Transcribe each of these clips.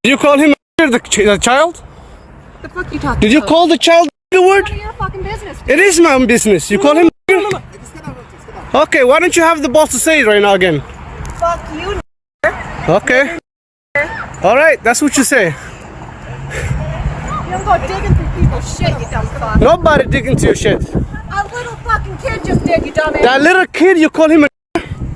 Did you call him the child? The fuck you talking Did you about? call the child a word? None of your fucking business, dude. It is my own business. You call him. Okay, why don't you have the balls to say it right now again? Fuck you. Okay. All right, that's what you say. You don't go digging through people's shit, you dumb fuck. Nobody digging into your shit. A little fucking kid just did, you dumbass. That little kid, you call him a.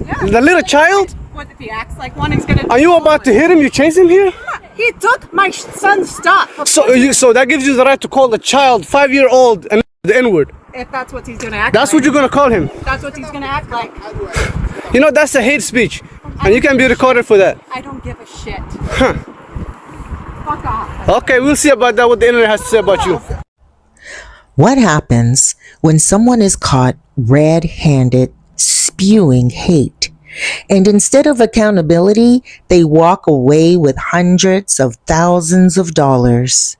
Yeah. The little child? What if he acts like one, he's gonna. Are you about to hit him? You chase him here? He took my son's stuff. So that gives you the right to call the child 5-year-old and the N-word. If that's what he's gonna act That's like. what you're gonna call him. That's what he's gonna act like. You know that's a hate speech, and you can be recorded for that. I don't give a shit. Huh. Fuck off. Okay, we'll see about that. What the internet has to say about you. What happens when someone is caught red-handed spewing hate? And instead of accountability, they walk away with hundreds of thousands of dollars.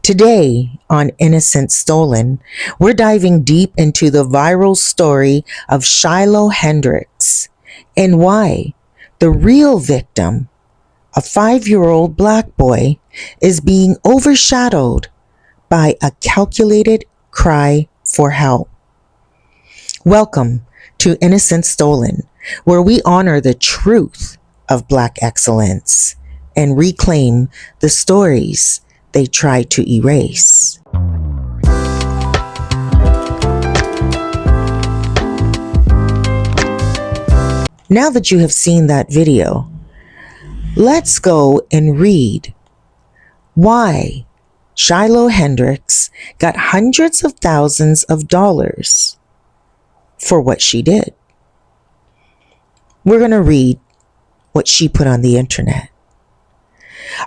Today on Innocent Stolen, we're diving deep into the viral story of Shiloh Hendrix and why the real victim, a 5-year-old black boy, is being overshadowed by a calculated cry for help. Welcome to Innocent Stolen, where we honor the truth of Black excellence and reclaim the stories they try to erase. Now that you have seen that video, let's go and read why Shiloh Hendrix got hundreds of thousands of dollars for what she did. We're going to read what she put on the internet.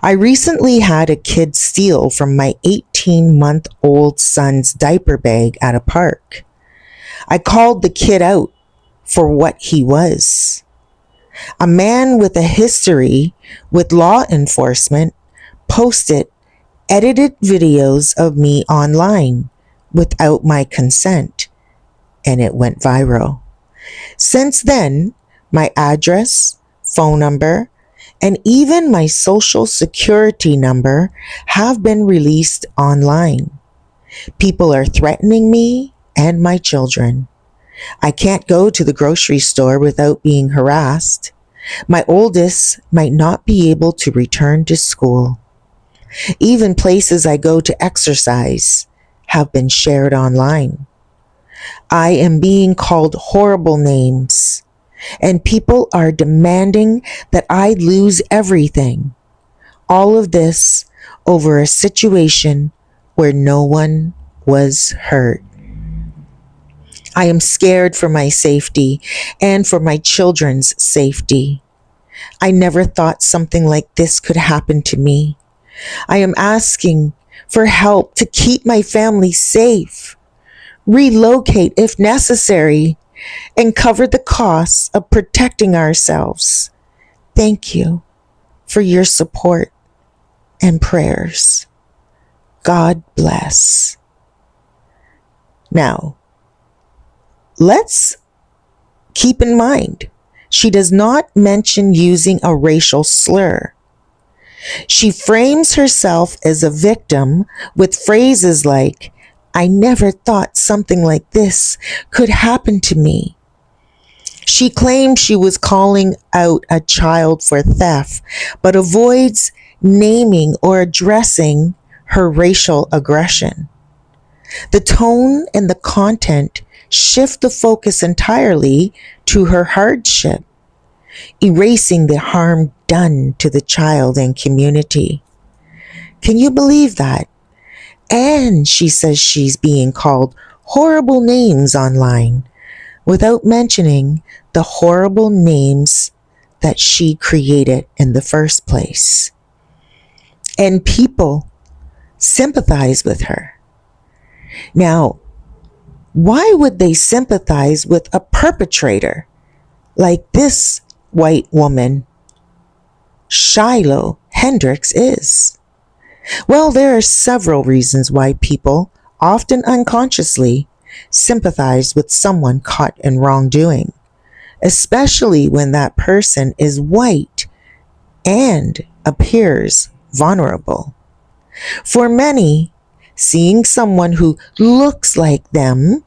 I recently had a kid steal from my 18-month-old son's diaper bag at a park. I called the kid out for what he was. A man with a history with law enforcement posted edited videos of me online without my consent, and it went viral. Since then, my address, phone number, and even my social security number have been released online. People are threatening me and my children. I can't go to the grocery store without being harassed. My oldest might not be able to return to school. Even places I go to exercise have been shared online. I am being called horrible names, and people are demanding that I lose everything. All of this over a situation where no one was hurt. I am scared for my safety and for my children's safety. I never thought something like this could happen to me. I am asking for help to keep my family safe, relocate if necessary, and cover the costs of protecting ourselves. Thank you for your support and prayers. God bless. Now, let's keep in mind, she does not mention using a racial slur. She frames herself as a victim with phrases like, I never thought something like this could happen to me. She claims she was calling out a child for theft, but avoids naming or addressing her racial aggression. The tone and the content shift the focus entirely to her hardship, erasing the harm done to the child and community. Can you believe that? And she says she's being called horrible names online without mentioning the horrible names that she created in the first place. And people sympathize with her. Now, why would they sympathize with a perpetrator like this white woman, Shiloh Hendrix, is? Well, there are several reasons why people, often unconsciously, sympathize with someone caught in wrongdoing, especially when that person is white and appears vulnerable. For many, seeing someone who looks like them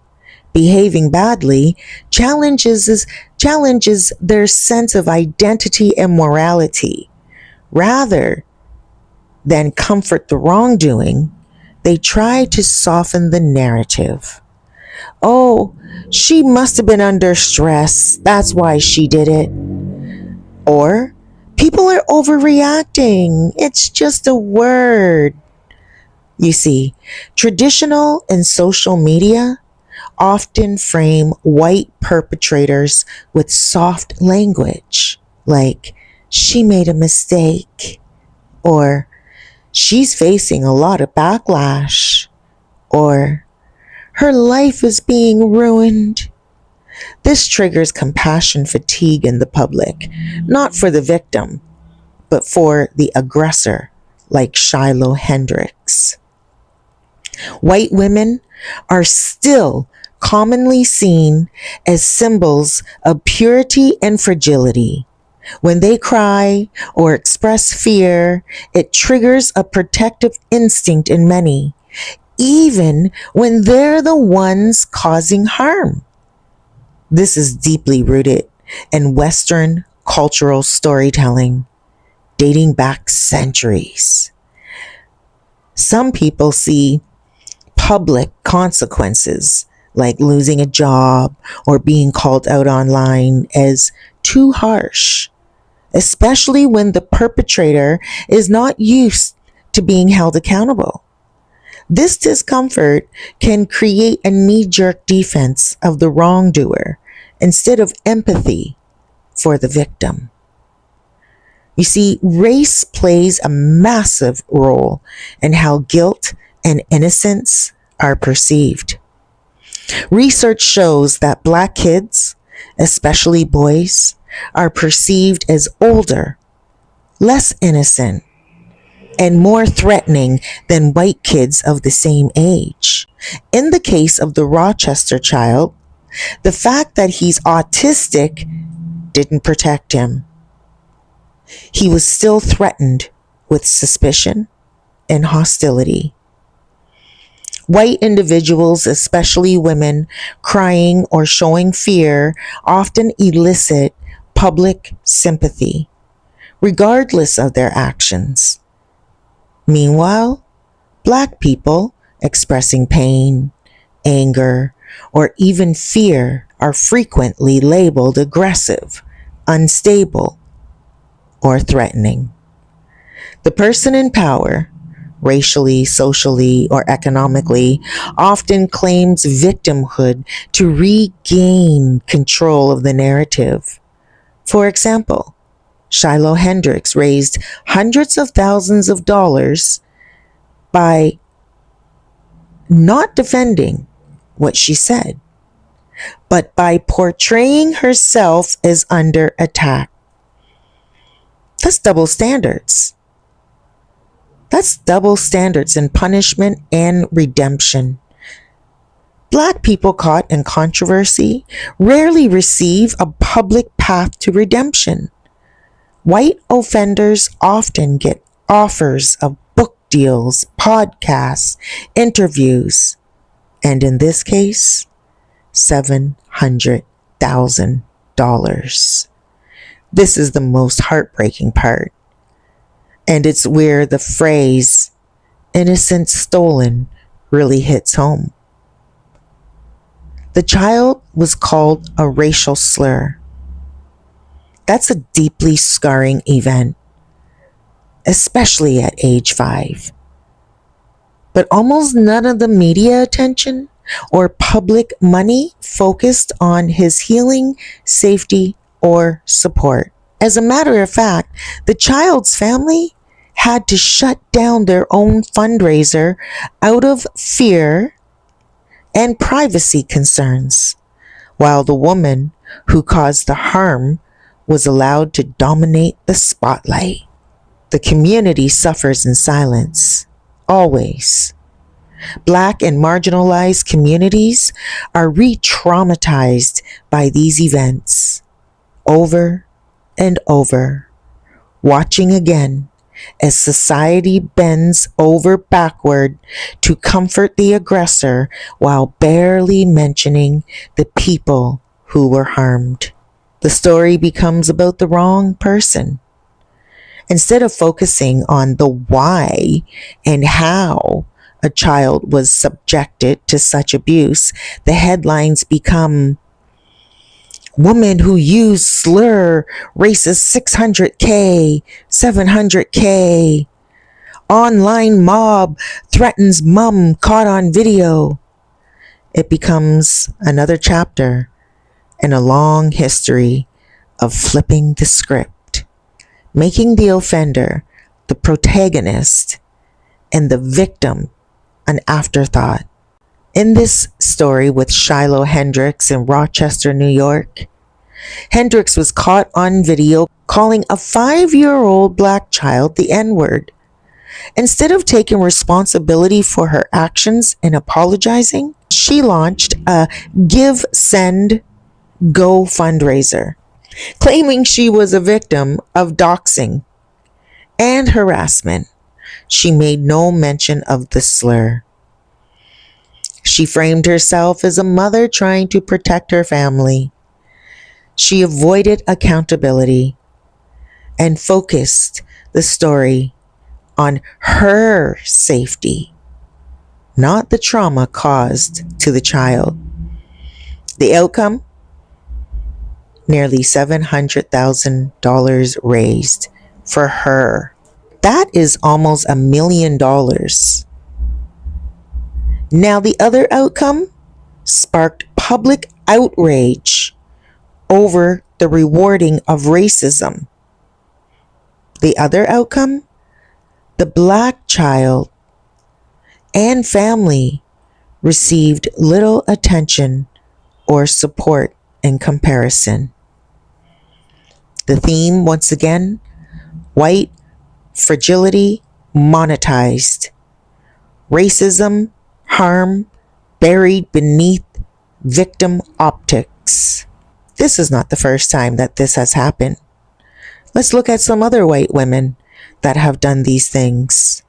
behaving badly challenges their sense of identity and morality. Rather than comfort the wrongdoing, they try to soften the narrative. Oh, she must have been under stress. That's why she did it. Or, people are overreacting. It's just a word. You see, traditional and social media often frame white perpetrators with soft language, like, she made a mistake, or she's facing a lot of backlash, or her life is being ruined. This triggers compassion fatigue in the public, not for the victim, but for the aggressor, like Shiloh Hendrix. White women are still commonly seen as symbols of purity and fragility. When they cry or express fear, it triggers a protective instinct in many, even when they're the ones causing harm. This is deeply rooted in Western cultural storytelling, dating back centuries. Some people see public consequences, like losing a job or being called out online, as too harsh, especially when the perpetrator is not used to being held accountable. This discomfort can create a knee-jerk defense of the wrongdoer instead of empathy for the victim. You see, race plays a massive role in how guilt and innocence are perceived. Research shows that Black kids, especially boys, are perceived as older, less innocent, and more threatening than white kids of the same age. In the case of the Rochester child, the fact that he's autistic didn't protect him. He was still threatened with suspicion and hostility. White individuals, especially women, crying or showing fear often elicit public sympathy, regardless of their actions. Meanwhile, Black people expressing pain, anger, or even fear are frequently labeled aggressive, unstable, or threatening. The person in power, racially, socially, or economically, often claims victimhood to regain control of the narrative. For example, Shiloh Hendrix raised hundreds of thousands of dollars by not defending what she said, but by portraying herself as under attack. That's double standards. That's double standards in punishment and redemption. Black people caught in controversy rarely receive a public path to redemption. White offenders often get offers of book deals, podcasts, interviews, and in this case, $700,000. This is the most heartbreaking part. And it's where the phrase, innocence stolen, really hits home. The child was called a racial slur. That's a deeply scarring event, especially at age 5. But almost none of the media attention or public money focused on his healing, safety, or support. As a matter of fact, the child's family had to shut down their own fundraiser out of fear and privacy concerns, while the woman who caused the harm was allowed to dominate the spotlight. The community suffers in silence, always. Black and marginalized communities are re-traumatized by these events over and over, watching again as society bends over backward to comfort the aggressor while barely mentioning the people who were harmed. The story becomes about the wrong person. Instead of focusing on the why and how a child was subjected to such abuse, the headlines become woman who used slur raises 600K, 700K. Online mob threatens mum caught on video. It becomes another chapter in a long history of flipping the script, making the offender the protagonist and the victim an afterthought. In this story with Shiloh Hendrix in Rochester, New York, Hendrix was caught on video calling a 5-year-old black child the N-word. Instead of taking responsibility for her actions and apologizing, she launched a Give, Send, Go fundraiser, claiming she was a victim of doxing and harassment. She made no mention of the slur. She framed herself as a mother trying to protect her family. She avoided accountability and focused the story on her safety, not the trauma caused to the child. The outcome? Nearly $700,000 raised for her. That is almost $1 million. Now, the other outcome sparked public outrage over the rewarding of racism. The other outcome? The black child and family received little attention or support in comparison. The theme, once again, white fragility monetized. Racism, harm buried beneath victim optics. This is not the first time that this has happened. Let's look at some other white women that have done these things.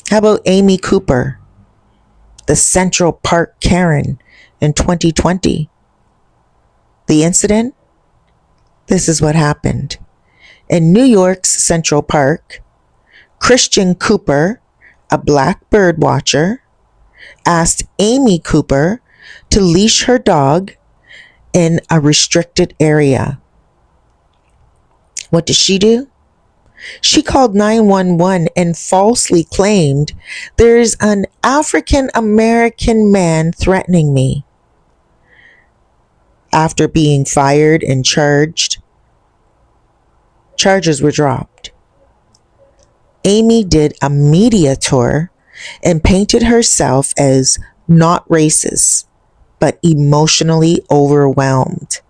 How about Amy Cooper, the Central Park Karen in 2020? The incident? This is what happened. In New York's Central Park, Christian Cooper, a black bird watcher, asked Amy Cooper to leash her dog in a restricted area. What did she do? She called 911 and falsely claimed there's an African American man threatening me. After being fired and charged, charges were dropped. Amy did a media tour and painted herself as not racist, but emotionally overwhelmed.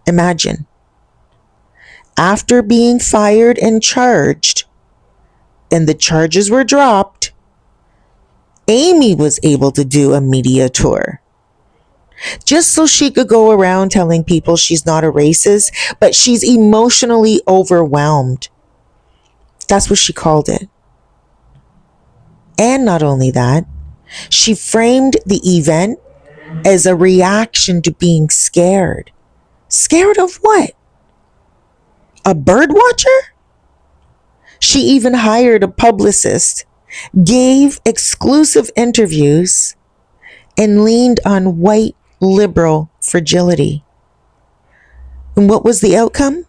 Imagine, after being fired and charged, and the charges were dropped, Amy was able to do a media tour. Just so she could go around telling people she's not a racist, but she's emotionally overwhelmed. That's what she called it. And not only that, she framed the event as a reaction to being scared. Scared of what? A bird watcher? She even hired a publicist, gave exclusive interviews, and leaned on white liberal fragility. And what was the outcome?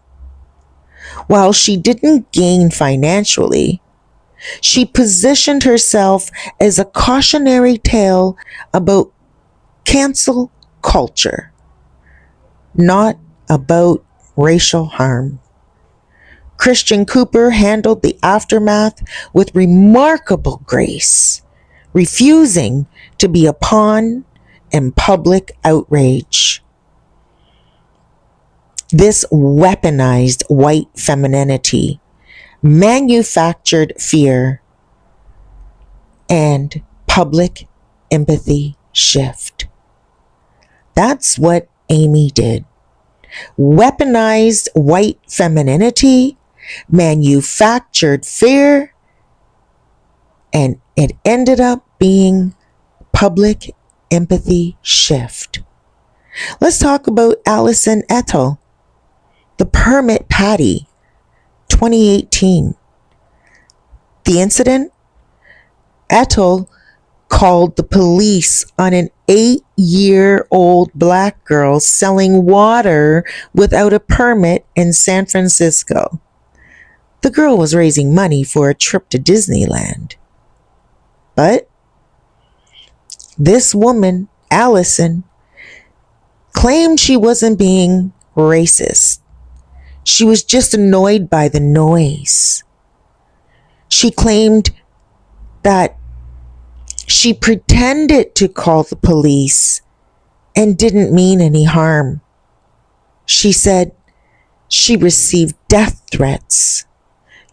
While she didn't gain financially, she positioned herself as a cautionary tale about cancel culture, not about racial harm. Christian Cooper handled the aftermath with remarkable grace, refusing to be a pawn in public outrage. This weaponized white femininity, manufactured fear, and public empathy shift. That's what Amy did. Weaponized white femininity manufactured fear, and it ended up being public empathy shift. Let's talk about Allison Ethel, the permit Patty, 2018. The incident? Ethel called the police on an 8-year-old black girl selling water without a permit in San Francisco. The girl was raising money for a trip to Disneyland. But this woman, Allison, claimed she wasn't being racist. She was just annoyed by the noise. She claimed that she pretended to call the police and didn't mean any harm. She said she received death threats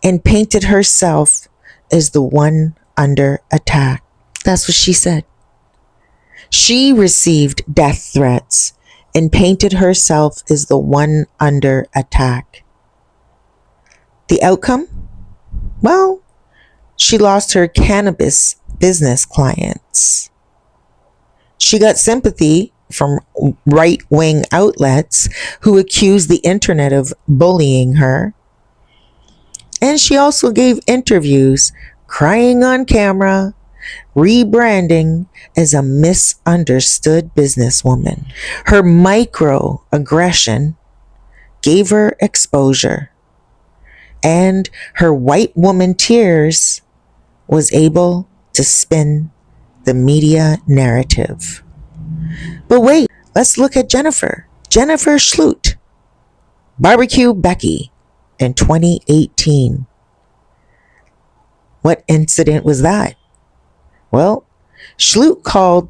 and painted herself as the one under attack. That's what she said. She received death threats and painted herself as the one under attack. The outcome? Well, she lost her cannabis business clients. She got sympathy from right-wing outlets who accused the internet of bullying her. And she also gave interviews crying on camera, rebranding as a misunderstood businesswoman. Her microaggression gave her exposure, and her white woman tears was able to spin the media narrative. But wait, let's look at Jennifer Schlutt, Barbecue Becky, in 2018. What incident was that? Well, Schlutt called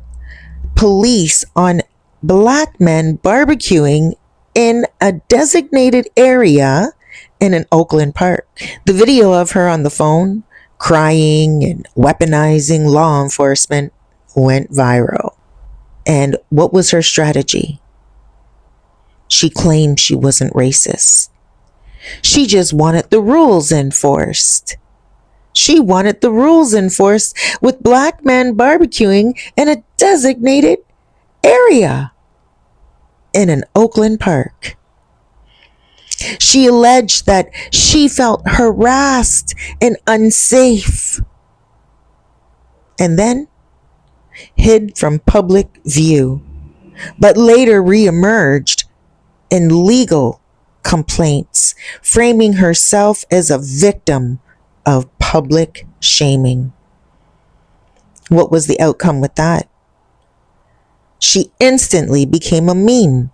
police on black men barbecuing in a designated area in an Oakland park. The video of her on the phone crying and weaponizing law enforcement went viral. And what was her strategy? She claimed she wasn't racist. She just wanted the rules enforced. She wanted the rules enforced with black men barbecuing in a designated area in an Oakland park. She alleged that she felt harassed and unsafe, and then hid from public view, but later reemerged in legal complaints, framing herself as a victim of public shaming. What was the outcome with that? She instantly became a meme,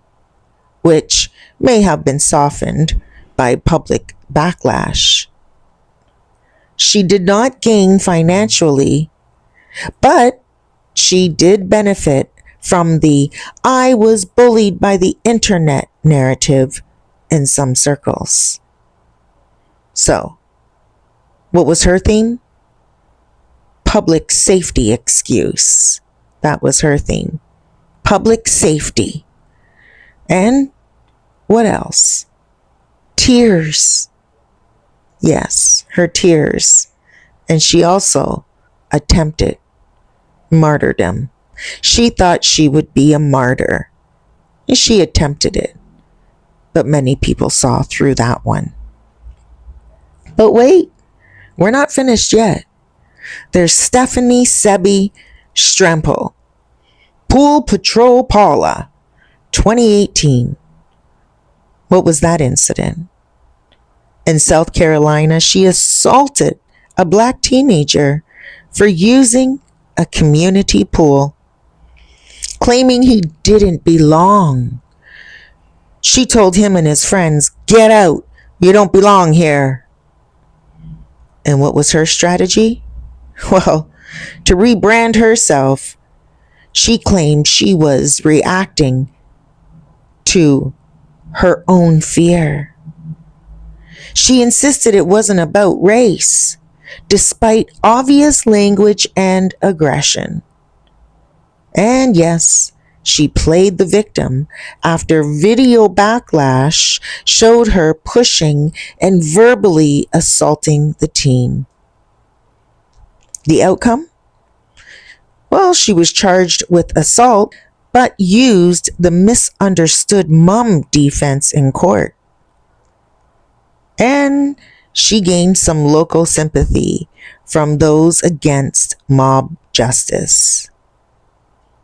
which may have been softened by public backlash. She did not gain financially, but she did benefit from the "I was bullied by the internet" narrative in some circles. So, what was her theme? Public safety excuse. That was her theme. Public safety. And what else? Tears. Yes, her tears. And she also attempted martyrdom. She thought she would be a martyr. And she attempted it. But many people saw through that one. But wait, we're not finished yet. There's Stephanie Sebi Strempel, Pool Patrol Paula, 2018. What was that incident? In South Carolina, she assaulted a black teenager for using a community pool, claiming he didn't belong. She told him and his friends, "Get out, you don't belong here." And what was her strategy? Well, to rebrand herself, she claimed she was reacting to her own fear. She insisted it wasn't about race, despite obvious language and aggression. And yes, She played the victim after video backlash showed her pushing and verbally assaulting the teen. The outcome? Well, she was charged with assault, but used the misunderstood mom defense in court. And she gained some local sympathy from those against mob justice.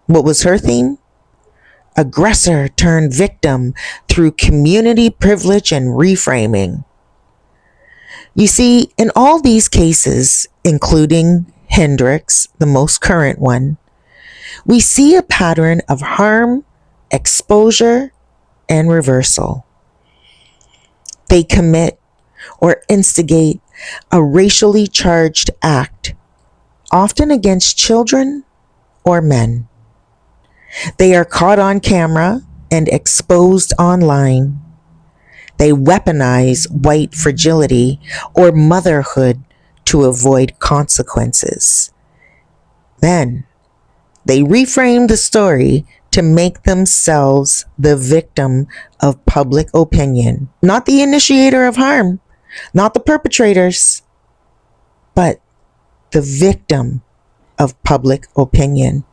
What was her theme? Aggressor turned victim through community privilege and reframing. You see, in all these cases, including Hendrix, the most current one, we see a pattern of harm, exposure, and reversal. They commit or instigate a racially charged act, often against children or men. They are caught on camera and exposed online. They weaponize white fragility or motherhood to avoid consequences. Then, they reframe the story to make themselves the victim of public opinion, not the initiator of harm, not the perpetrators, but the victim of public opinion.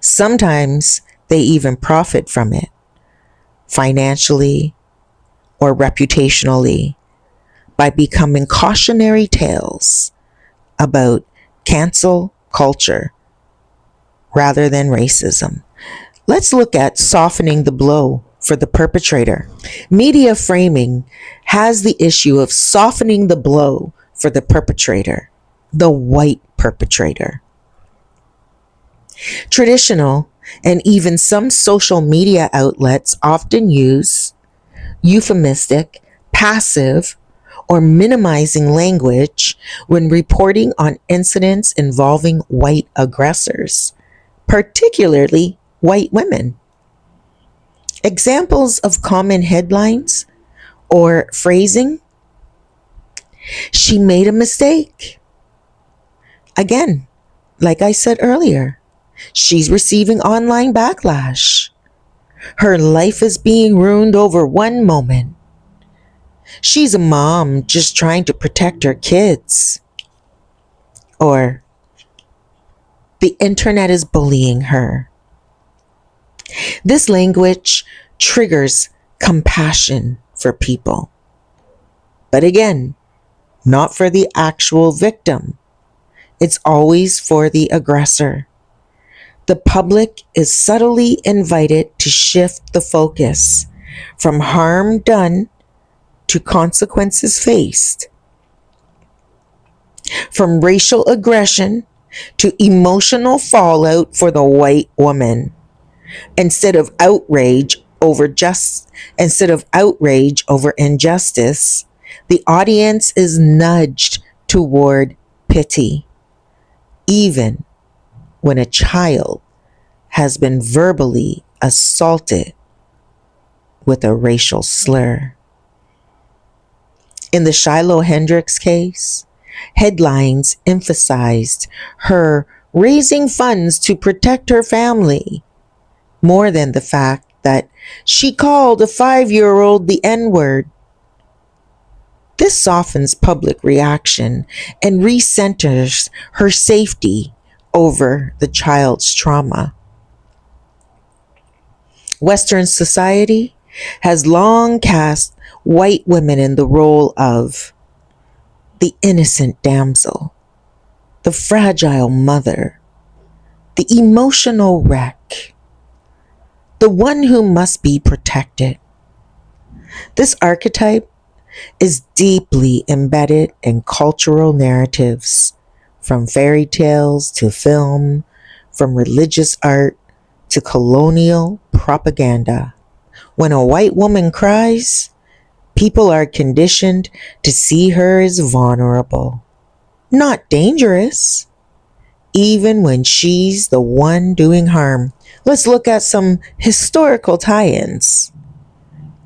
Sometimes they even profit from it, financially or reputationally, by becoming cautionary tales about cancel culture rather than racism. Let's look at softening the blow for the perpetrator. Media framing has the issue of softening the blow for the perpetrator, the white perpetrator. Traditional and even some social media outlets often use euphemistic, passive, or minimizing language when reporting on incidents involving white aggressors, particularly white women. Examples of common headlines or phrasing: she made a mistake. Again, like I said earlier, she's receiving online backlash. Her life is being ruined over one moment. She's a mom just trying to protect her kids. Or, the internet is bullying her. This language triggers compassion for people. But again, not for the actual victim. It's always for the aggressor. The public is subtly invited to shift the focus from harm done to consequences faced, from racial aggression to emotional fallout for the white woman. Instead of outrage over injustice, the audience is nudged toward pity, even when a child has been verbally assaulted with a racial slur. In the Shiloh Hendrix case, headlines emphasized her raising funds to protect her family, more than the fact that she called a 5-year-old the N-word. This softens public reaction and recenters her safety over the child's trauma. Western society has long cast white women in the role of the innocent damsel, the fragile mother, the emotional wreck, the one who must be protected. This archetype is deeply embedded in cultural narratives, from fairy tales to film, from religious art to colonial propaganda. When a white woman cries, people are conditioned to see her as vulnerable, not dangerous, even when she's the one doing harm. Let's look at some historical tie-ins.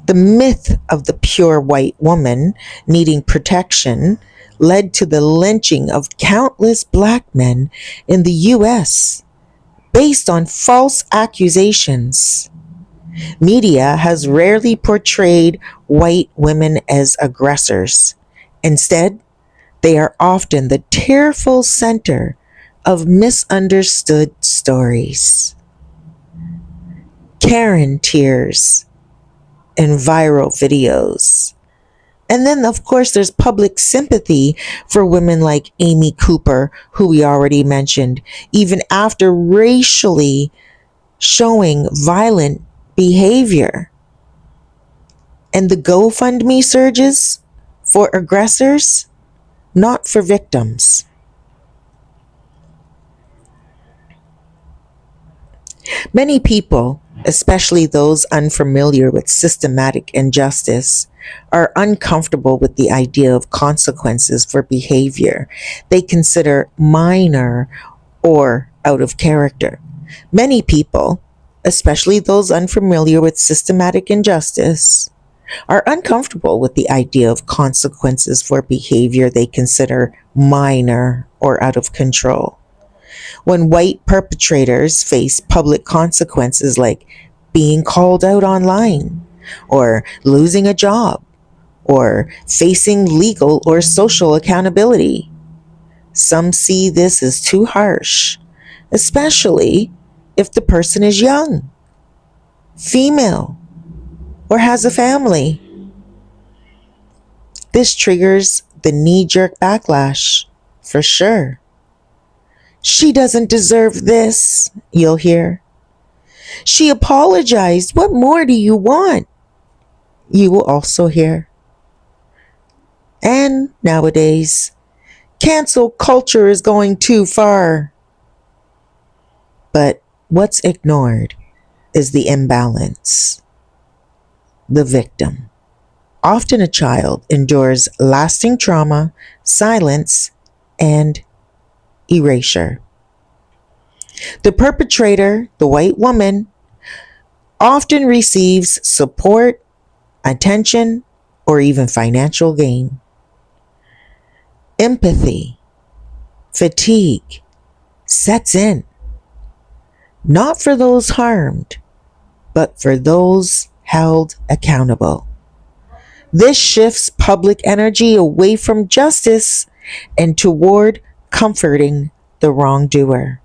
The myth of the pure white woman needing protection led to the lynching of countless black men in the U.S. based on false accusations. Media has rarely portrayed white women as aggressors. Instead, they are often the tearful center of misunderstood stories. Karen tears in viral videos. And then, of course, there's public sympathy for women like Amy Cooper, who we already mentioned, even after racially showing violent behavior. And the GoFundMe surges for aggressors, not for victims. Many people, especially those unfamiliar with systematic injustice, are uncomfortable with the idea of consequences for behavior they consider minor or out of character. Many people, especially those unfamiliar with systematic injustice, are uncomfortable with the idea of consequences for behavior they consider minor or out of control. When white perpetrators face public consequences like being called out online, or losing a job, or facing legal or social accountability, some see this as too harsh, especially if the person is young, female, or has a family. This triggers the knee-jerk backlash, for sure. She doesn't deserve this, you'll hear. She apologized. What more do you want? You will also hear. And nowadays, cancel culture is going too far. But what's ignored is the imbalance. The victim. Often a child endures lasting trauma, silence, and erasure. The perpetrator, the white woman, often receives support, attention, or even financial gain. Empathy, fatigue sets in, not for those harmed, but for those held accountable. This shifts public energy away from justice and toward comforting the wrongdoer.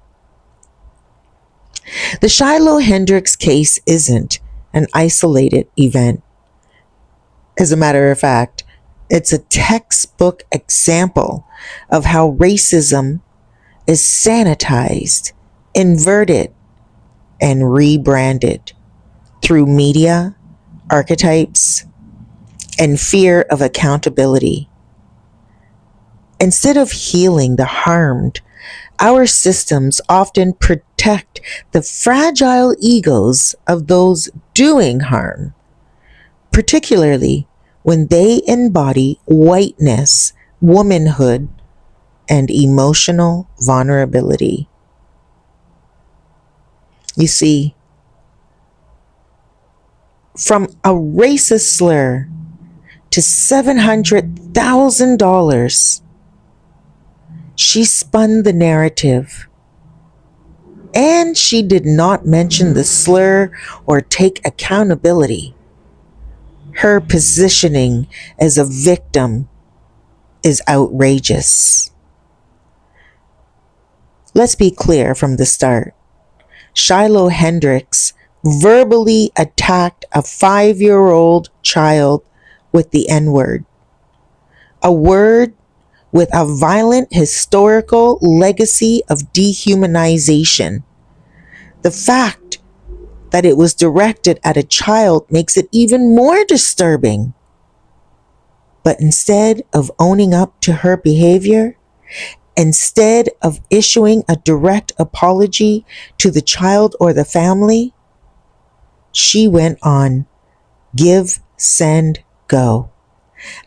The Shiloh Hendrix case isn't an isolated event. As a matter of fact, it's a textbook example of how racism is sanitized, inverted, and rebranded through media, archetypes, and fear of accountability. Instead of healing the harmed, our systems often protect the fragile egos of those doing harm, particularly when they embody whiteness, womanhood, and emotional vulnerability. You see, from a racist slur to $700,000, she spun the narrative. And she did not mention the slur or take accountability. Her positioning as a victim is outrageous. Let's be clear from the start. Shiloh Hendrix verbally attacked a 5-year-old child with the N-word, a word with a violent historical legacy of dehumanization. The fact that it was directed at a child makes it even more disturbing. But instead of owning up to her behavior, instead of issuing a direct apology to the child or the family, she went on Give, Send, Go,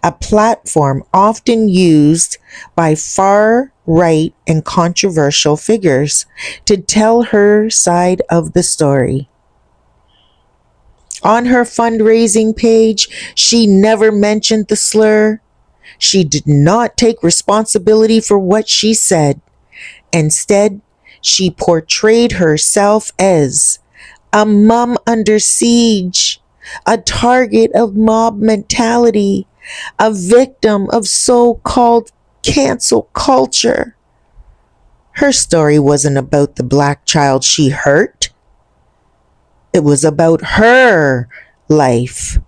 a platform often used by far-right and controversial figures to tell her side of the story. On her fundraising page, she never mentioned the slur. She did not take responsibility for what she said. Instead, she portrayed herself as a mom under siege, a target of mob mentality, a victim of so-called cancel culture. Her story wasn't about the black child she hurt. It was about her life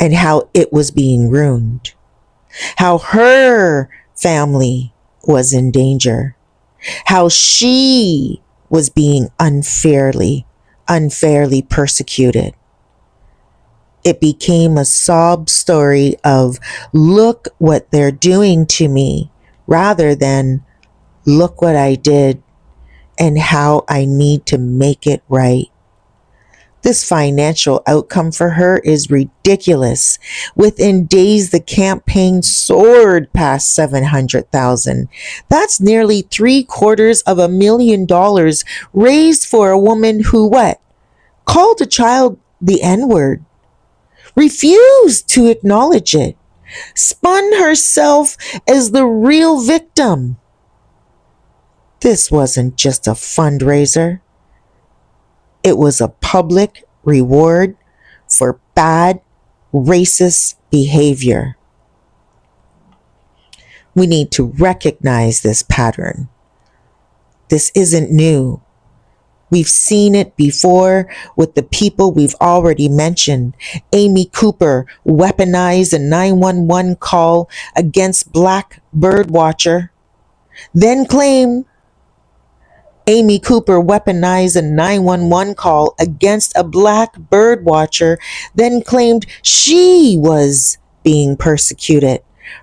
and how it was being ruined, how her family was in danger, how she was being unfairly persecuted. It became a sob story of, look what they're doing to me, rather than, look what I did and how I need to make it right. This financial outcome for her is ridiculous. Within days, the campaign soared past $700,000. That's nearly $750,000 raised for a woman who what? Called a child the N-word, refused to acknowledge it, spun herself as the real victim. This wasn't just a fundraiser. It was a public reward for bad, racist behavior. We need to recognize this pattern. This isn't new. We've seen it before with the people we've already mentioned. Amy Cooper weaponized a 911 call against black birdwatcher, then claimed Amy Cooper weaponized a 911 call against a black birdwatcher, then claimed she was being persecuted.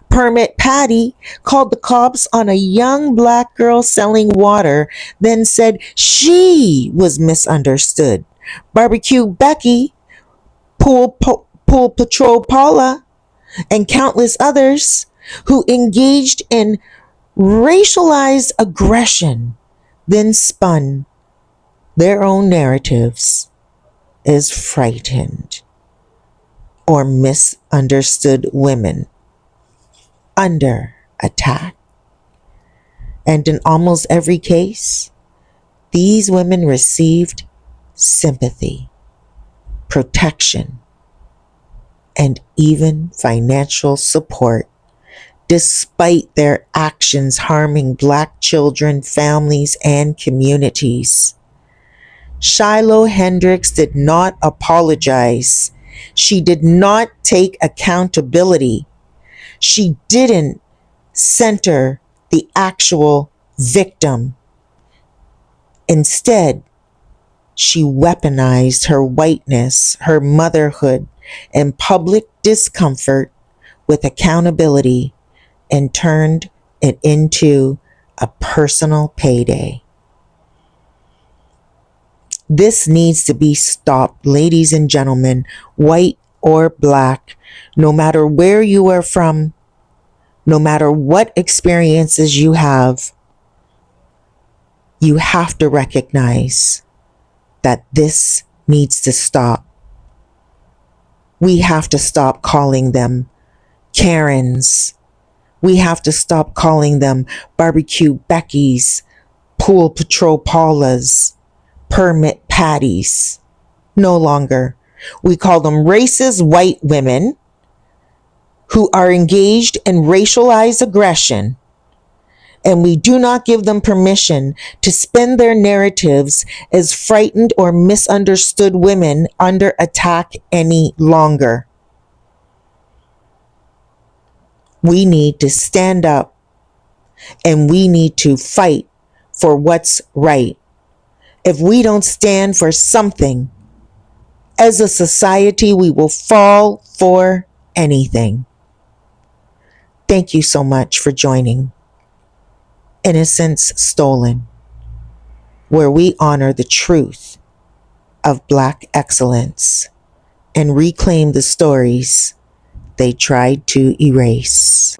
Permit Patty called the cops on a young black girl selling water, then said she was misunderstood. Barbecue Becky, Pool Patrol Paula, and countless others who engaged in racialized aggression, then spun their own narratives as frightened or misunderstood women under attack. And in almost every case, these women received sympathy, protection, and even financial support, despite their actions harming black children, families, and communities. Shiloh Hendrix did not apologize. She did not take accountability. She didn't center the actual victim. Instead, she weaponized her whiteness, her motherhood, and public discomfort with accountability, and turned it into a personal payday. This needs to be stopped, ladies and gentlemen, white or black, no matter where you are from, no matter what experiences you have to recognize that this needs to stop. We have to stop calling them Karens. We have to stop calling them Barbecue Beckys, Pool Patrol Paulas, Permit Patties. No longer. We call them racist white women who are engaged in racialized aggression, and we do not give them permission to spin their narratives as frightened or misunderstood women under attack any longer. We need to stand up and we need to fight for what's right. If we don't stand for something, as a society, we will fall for anything. Thank you so much for joining Innocence Stolen, where we honor the truth of Black excellence and reclaim the stories they tried to erase.